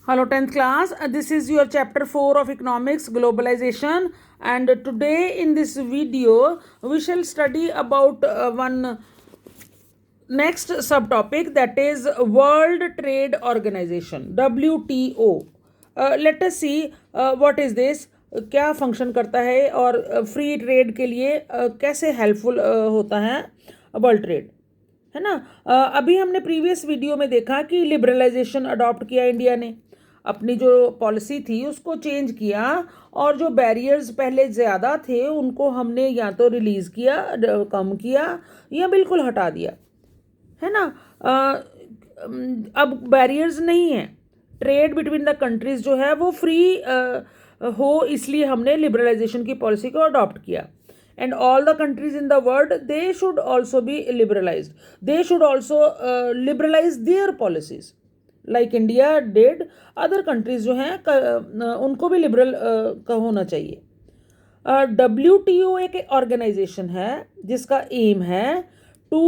Hello 10th class. This is your chapter 4 of economics globalization, and today in this video we shall study about one next subtopic, that is World Trade Organization, WTO. Let us see what is this, क्या function करता है और free trade के लिए कैसे helpful होता है world trade, है ना। अभी हमने प्रीवियस वीडियो में देखा कि लिबरलाइजेशन अडॉप्ट किया इंडिया ने, अपनी जो पॉलिसी थी उसको चेंज किया और जो बैरियर्स पहले ज़्यादा थे उनको हमने या तो रिलीज़ किया, कम किया या बिल्कुल हटा दिया, है ना। अब बैरियर्स नहीं है, ट्रेड बिटवीन द कंट्रीज जो है वो फ्री हो, इसलिए हमने लिबरलाइजेशन की पॉलिसी को अडॉप्ट किया। And all the countries in the world, they should also be liberalized. They should also liberalize their policies. Like India did, other countries जो हैं उनको भी लिबरल का होना चाहिए। WTO एक ऑर्गेनाइजेशन है जिसका एम है टू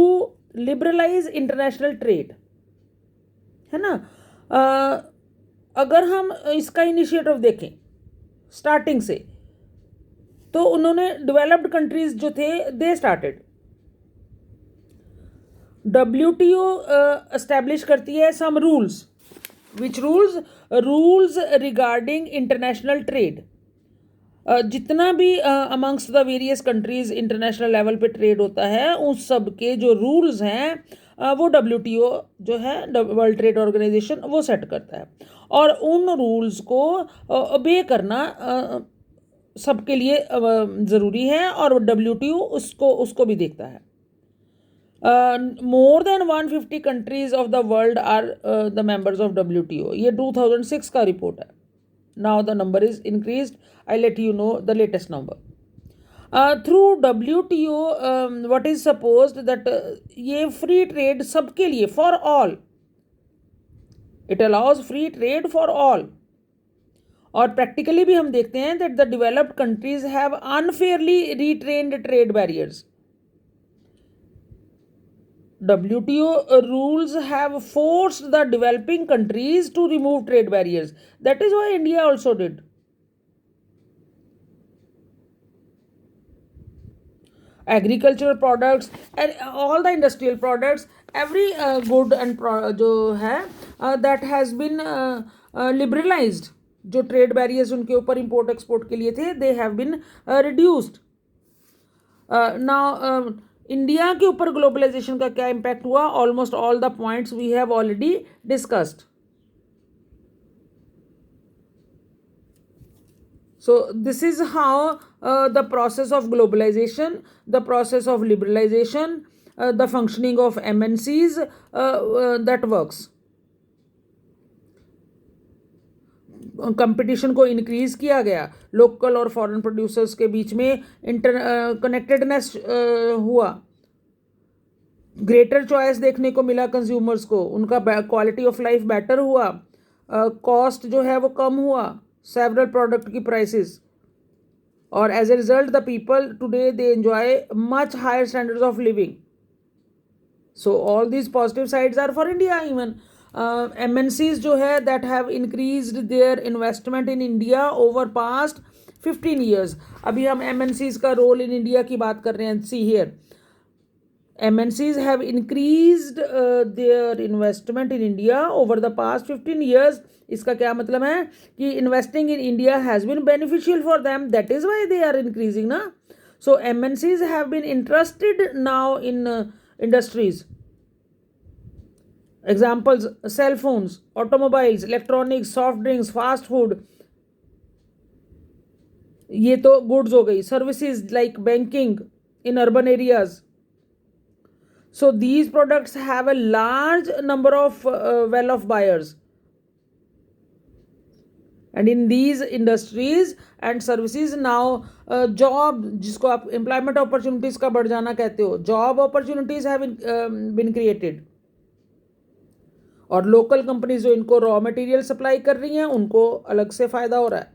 लिबरलाइज इंटरनेशनल ट्रेड, है ना। अगर हम इसका इनिशिएटिव देखें स्टार्टिंग से, तो उन्होंने डेवलप्ड कंट्रीज जो थे दे स्टार्टेड। WTO एस्टैब्लिश करती है some rules, which rules regarding international trade. जितना भी amongst the various countries international level पे ट्रेड होता है, उस सब के जो रूल्स हैं वो WTO जो है वर्ल्ड ट्रेड ऑर्गेनाइजेशन वो सेट करता है, और उन रूल्स को ओबे करना सबके लिए ज़रूरी है, और WTO उसको भी देखता है। More than 150 countries of the world are the members of WTO। ये 2006 का रिपोर्ट है। Now the number is increased, I let you know the latest number. Through WTO what is supposed that ये free trade सबके लिए, for all, it allows free trade for all. और practically भी हम देखते हैं that the developed countries have unfairly retained trade barriers. WTO rules have forced the developing countries to remove trade barriers. That is why India also did. Agricultural products and all the industrial products, every good and जो है that has been liberalized. जो trade barriers उनके ऊपर import export के लिए थे, they have been reduced. Now India के ऊपर ग्लोबलाइजेशन का क्या इम्पैक्ट हुआ? Almost all the points we have already discussed. So this is how the process of globalization, the process of liberalization, the functioning of MNCs that works. Competition को increase किया गया, local और foreign producers के बीच में connectedness हुआ, greater choice देखने को मिला कंज्यूमर्स को, उनका क्वालिटी ऑफ लाइफ बेटर हुआ, कॉस्ट जो है वो कम हुआ, सेवरल प्रोडक्ट की प्राइसेस, और as a result the people today they enjoy much higher standards of living. So all these positive sides are for India. Even MNCs जो है that have increased their investment in India over past 15 years। अभी हम MNCs का role in India की बात कर रहे हैं। See here, MNCs have increased their investment in India over the past 15 years। इसका क्या मतलब है कि investing in India has been beneficial for them, that is why they are increasing ना। So MNCs have been interested now in industries। Examples: cell phones, automobiles, electronics, soft drinks, fast food, ये तो goods हो गई। Services like banking in urban areas। So these products have a large number of well-off buyers, and in these industries and services now job, जिसको आप employment opportunities का बढ़ जाना कहते हो, job opportunities have been created। और local companies जो इनको रॉ मटेरियल सप्लाई कर रही हैं उनको अलग से फ़ायदा हो रहा है,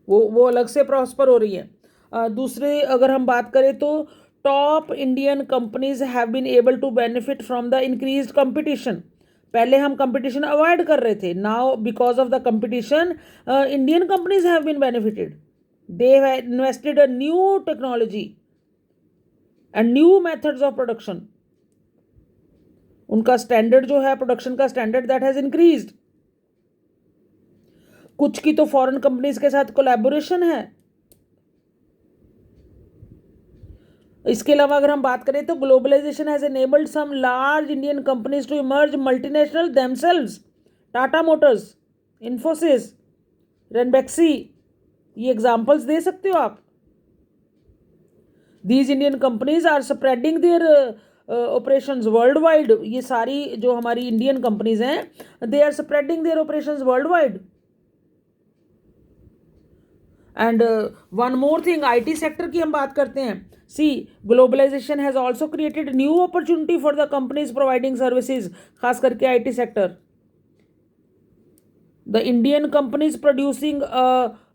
वो अलग से प्रॉस्पर हो रही हैं। दूसरे अगर हम बात करें तो top Indian companies have been able to benefit from the increased competition. पहले हम कंपटीशन अवॉइड कर रहे थे. Now because of the competition Indian companies have been benefited. They have invested a new technology and new methods of production. उनका standard जो है production का standard that has increased. कुछ की तो फॉरेन कंपनीज के साथ कोलैबोरेशन है. इसके अलावा अगर हम बात करें तो globalisation has enabled some large Indian companies to emerge multinational themselves. Tata Motors, Infosys, Ranbaxy, ये एग्जांपल्स दे सकते हो आप. These Indian companies are spreading their operations world wide. ये सारी जो हमारी इंडियन कंपनीज हैं they are spreading their operations world wide. And one more thing, IT sector की हम बात करते हैं. See, globalisation has also created new opportunity for the companies providing services, खास करके IT sector. The Indian companies producing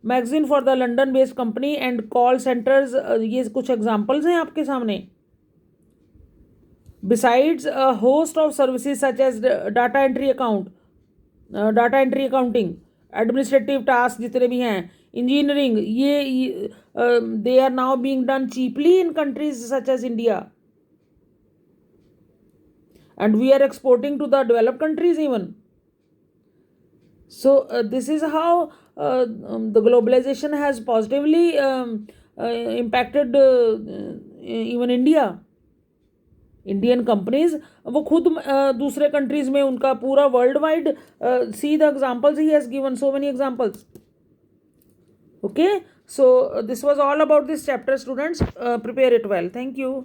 magazine for the London based company and call centres, ये कुछ examples हैं आपके सामने. Besides a host of services such as data entry accounting, administrative tasks जितने भी हैं, engineering, ये they are now being done cheaply in countries such as India, and we are exporting to the developed countries even. So this is how the globalization has positively impacted even India. Indian companies वो खुद दूसरे countries में उनका पूरा world wide, see the examples he has given, so many examples. Okay, so this was all about this chapter students. Prepare it well. Thank you.